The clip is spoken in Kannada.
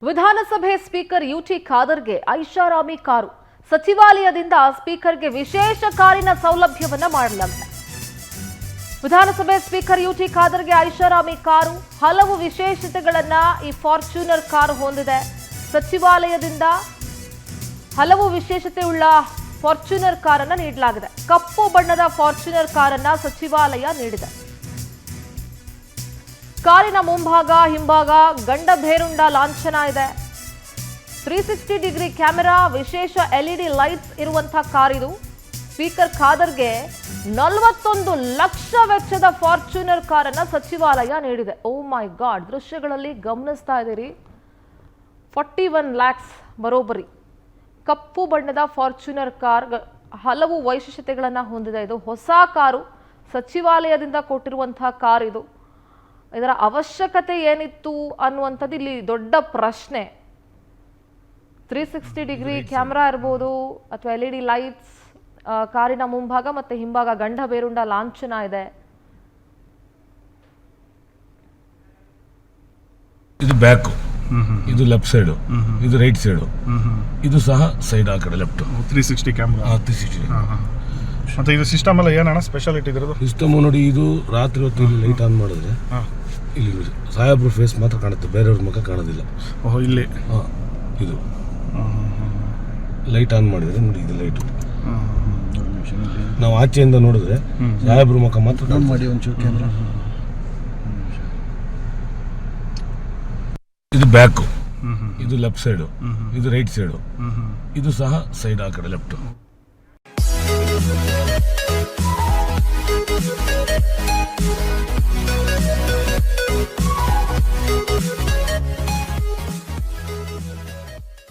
ವಿಧಾನಸಭೆ ಸ್ಪೀಕರ್ ಯುಟಿ ಖಾದರ್ಗೆ ಐಷಾರಾಮಿ ಕಾರು. ಸಚಿವಾಲಯದಿಂದ ಸ್ಪೀಕರ್ಗೆ ವಿಶೇಷ ಕಾರಿನ ಸೌಲಭ್ಯವನ್ನ ಮಾಡಲಾಗಿದೆ. ವಿಧಾನಸಭೆ ಸ್ಪೀಕರ್ ಯುಟಿ ಖಾದರ್ಗೆ ಐಷಾರಾಮಿ ಕಾರು, ಹಲವು ವಿಶೇಷತೆಗಳನ್ನ ಈ ಫಾರ್ಚೂನರ್ ಕಾರು ಹೊಂದಿದೆ. ಸಚಿವಾಲಯದಿಂದ ಹಲವು ವಿಶೇಷತೆಯುಳ್ಳ ಫಾರ್ಚೂನರ್ ಕಾರನ್ನ ನೀಡಲಾಗಿದೆ. ಕಪ್ಪು ಬಣ್ಣದ ಫಾರ್ಚೂನರ್ ಕಾರನ್ನ ಸಚಿವಾಲಯ ನೀಡಿದೆ. ಕಾರಿನ ಮುಂಭಾಗ ಹಿಂಭಾಗ ಗಂಡ ಭೇರುಂಡ ಲಾಂಛನ ಇದೆ. 360 ಡಿಗ್ರಿ ಕ್ಯಾಮೆರಾ, ವಿಶೇಷ LED ಲೈಟ್ಸ್ ಇರುವಂತಹ ಕಾರಿದು. ಸ್ಪೀಕರ್ ಖಾದರ್ಗೆ 41 ಲಕ್ಷ ವೆಚ್ಚದ ಫಾರ್ಚೂನರ್ ಕಾರನ್ನ ಸಚಿವಾಲಯ ನೀಡಿದೆ. ಓ ಮೈ ಗಾಡ್, ದೃಶ್ಯಗಳಲ್ಲಿ ಗಮನಿಸ್ತಾ ಇದ್ದೀರಿ. 41 ಲ್ಯಾಕ್ಸ್ ಬರೋಬ್ಬರಿ. ಕಪ್ಪು ಬಣ್ಣದ ಫಾರ್ಚೂನರ್ ಕಾರ್ ಹಲವು ವೈಶಿಷ್ಟ್ಯತೆಗಳನ್ನ ಹೊಂದಿದೆ. ಇದು ಹೊಸ ಕಾರು, ಸಚಿವಾಲಯದಿಂದ ಕೊಟ್ಟಿರುವಂತಹ ಕಾರ್ ಇದು. ಇದರ ಅವಶ್ಯಕತೆ ಏನಿತ್ತು ಅನ್ನುವಂಥದ್ದು ಇಲ್ಲಿ ದೊಡ್ಡ ಪ್ರಶ್ನೆ. 360 ಡಿಗ್ರಿ ಕ್ಯಾಮೆರಾ ಇರ್ಬೋದು ಅಥವಾ LED ಲೈಟ್ಸ್, ಕಾರಿನ ಮುಂಭಾಗ ಮತ್ತೆ ಹಿಂಭಾಗ ಗಂಡ ಬೇರುಂಡ ಲಾಂಛನ ಇದೆ. ಇದು ಬ್ಯಾಕ್, ಇದು ಲೆಫ್ಟ್ ಸೈಡ್, ಇದು ರೈಟ್ ಸೈಡ್, ಇದು ಸಹ ಸೈಡ್ ಆ ಕಡೆ ಲೆಫ್ಟ್. 360 ಕ್ಯಾಮೆರಾ. 360. ಮತ್ತೆ ಇದು ಸಿಸ್ಟಮ್ ಎಲ್ಲ ಏನಣ್ಣ ಸ್ಪೆಷಾಲಿಟಿ ಇದ್ರದ್ದು? ಸಿಸ್ಟಮ್ ನೋಡಿ, ಇದು ರಾತ್ರಿ ಹೊತ್ತು ಇಲ್ಲಿ ಲೈಟ್ ಆನ್ ಮಾಡಿದ್ರೆ ಇಲ್ಲಿ ಸಾಹೇಬ್ರ ಫೇಸ್ ಮಾತ್ರ ಕಾಣುತ್ತೆ, ಬೇರೆಯವ್ರ ಮುಖ ಕಾಣೋದಿಲ್ಲ. ಓಹೋ, ಇಲ್ಲಿ ಇದು ಲೈಟ್ ಆನ್ ಮಾಡಿದ್ರೆ ನೋಡಿ, ಇದು ಲೈಟು ನಾವು ಆಚೆಯಿಂದ ನೋಡಿದ್ರೆ ಸಾಹೇಬ್ರ ಮುಖ ಮಾತ್ರ ಮಾಡಿ ಒಂಚೂರು ಕ್ಯಾಮೆರಾ. ಇದು ಬ್ಯಾಕ್, ಇದು ಲೆಫ್ಟ್ ಸೈಡ್, ಇದು ರೈಟ್ ಸೈಡ್, ಇದು ಸಹ ಸೈಡ್ ಆ ಕಡೆ ಲೆಫ್ಟ್.